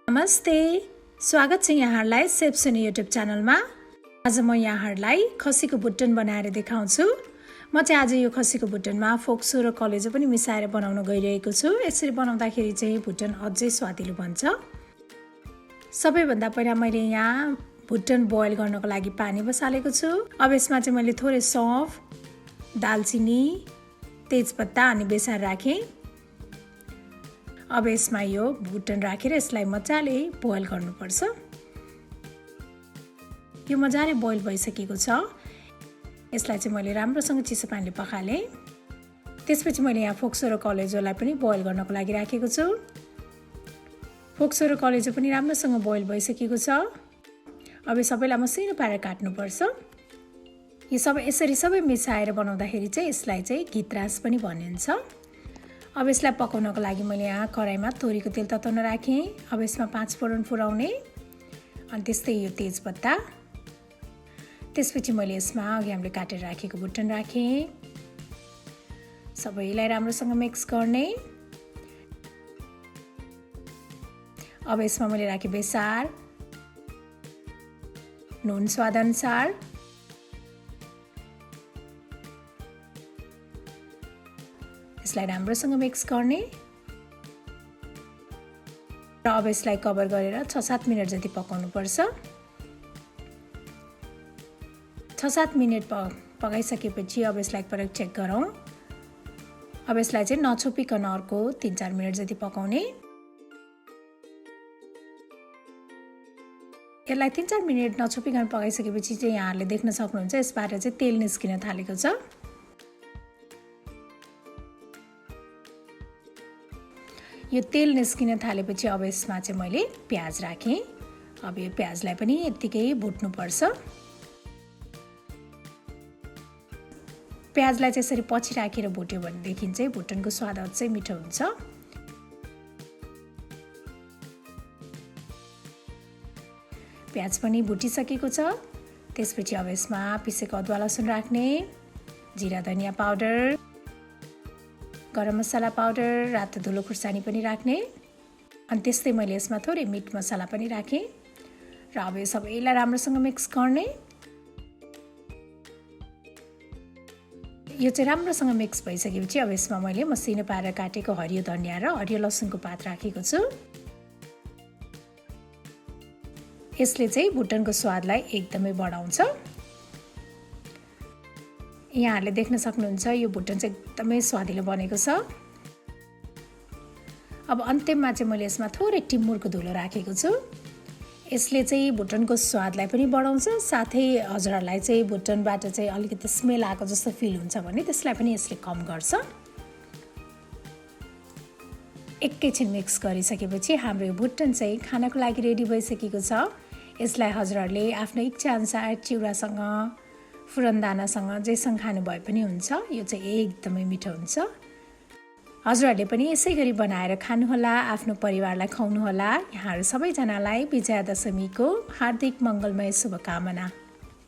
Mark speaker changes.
Speaker 1: नमस्ते, स्वागत छ यहाँहरूलाई सेफ सुनी युट्युब च्यानलमा। आज म यहाँहरूलाई खसीको भुटन बनाएर देखाउँछु। म चाहिँ आज यो खसीको भुटनमा फोक्सो र कलेजो पनि मिसाएर बनाउन गइरहेको छु। यसरी बनाउँदाखेरि चाहिँ भुटन अझै स्वादिलो बन्छ। सबैभन्दा पहिला मैले यहाँ भुटन बोइल गर्नको लागि पानी बसालेको छु। अब यसमा चाहिँ मैले थोरै सौंफ, दालचिनी, तेजपत्ता अनि बेसार राखेँ। अब यसमा यो भुटन राखेर यसलाई मजाले बोइल गर्नुपर्छ। यो मजाले बोइल भइसकेको छ। यसलाई चाहिँ मैले राम्रोसँग चिसो पानीले पखालेँ। त्यसपछि मैले यहाँ फोक्सो र कलेजोलाई पनि बोइल गर्नको लागि राखेको छु। फोक्सो र कलेजो पनि राम्रोसँग बोइल भइसकेको छ। अब सबैलाई मसिनो पारेर काट्नुपर्छ। यो यसरी सबै मिसाएर बनाउँदाखेरि चाहिँ यसलाई चाहिँ घितरास पनि भनिन्छ। अब यसलाई पकाउनको लागि मैले यहाँ कराईमा तोरीको तेल तताउन राखेँ। अब यसमा 5 फोरन फुराउने अनि त्यस्तै यो तेजपत्ता। त्यसपछि मैले यसमा अघि हामीले काटेर राखेको भुटन राखेँ। सबैलाई राम्रोसँग मिक्स गर्ने। अब यसमा मैले राखेँ बेसार, नुन स्वादअनुसार, यसलाई राम्रोसँग मिक्स गर्ने र अब यसलाई कभर गरेर 6-7 मिनेट जति पकाउनु पर्छ। 6-7 मिनेट पकाइसकेपछि अब यसलाई एकपटक चेक गरौँ। अब यसलाई चाहिँ नछोपिकन अर्को 3-4 मिनेट जति पकाउने। यसलाई 3-4 मिनेट नछोपिकन पकाइसकेपछि चाहिँ यहाँहरूले देख्न सक्नुहुन्छ यसबाट चाहिँ तेल निस्किन थालेको छ। यो तेल निस्किन थालेपछि अब यसमा चाहिँ मैले प्याज राखेँ। अब यो प्याजलाई पनि यत्तिकै भुट्नुपर्छ। प्याजलाई चाहिँ यसरी पछि राखेर भुट्यो भनेदेखि चाहिँ भुटनको स्वाद अझै मिठो हुन्छ। प्याज पनि भुटिसकेको छ। त्यसपछि अब यसमा पिसेको अदुवा लसुन राख्ने, जिरा धनियाँ पाउडर, गरम मसाला पाउडर, रातो धुलो खुर्सानी पनि राख्ने अनि त्यस्तै मैले यसमा थोरै मिट मसाला पनि राखेँ र अब यो सबैलाई राम्रोसँग मिक्स गर्ने। यो चाहिँ राम्रोसँग मिक्स भइसकेपछि अब यसमा मैले मसिनो पारेर काटेको हरियो धनियाँ र हरियो लसुनको पात राखेको छु। यसले चाहिँ भुटनको स्वादलाई एकदमै बढाउँछ। यहाँहरूले देख्न सक्नुहुन्छ यो भुटन चाहिँ एकदमै स्वादिलो बनेको छ। अब अन्त्यमा चाहिँ मैले यसमा थोरै टिमुरको धुलो राखेको छु। यसले चाहिँ भुटनको स्वादलाई पनि बढाउँछ, साथै हजुरहरूलाई चाहिँ भुटनबाट चाहिँ अलिकति स्मेल आएको जस्तो फिल हुन्छ भने त्यसलाई पनि यसले कम गर्छ। एकैछिन मिक्स गरिसकेपछि हाम्रो यो भुटन चाहिँ खानको लागि रेडी भइसकेको छ। यसलाई हजुरहरूले आफ्नो इच्छाअनुसार चिउरासँग, फुरनदानासँग जेसँग खानु भए पनि हुन्छ। यो चाहिँ एकदमै मिठो हुन्छ। हजुरहरूले पनि यसै गरी बनाएर खानुहोला, आफ्नो परिवारलाई खुवाउनुहोला। यहाँहरू सबैजनालाई विजयादशमीको हार्दिक मङ्गलमय शुभकामना।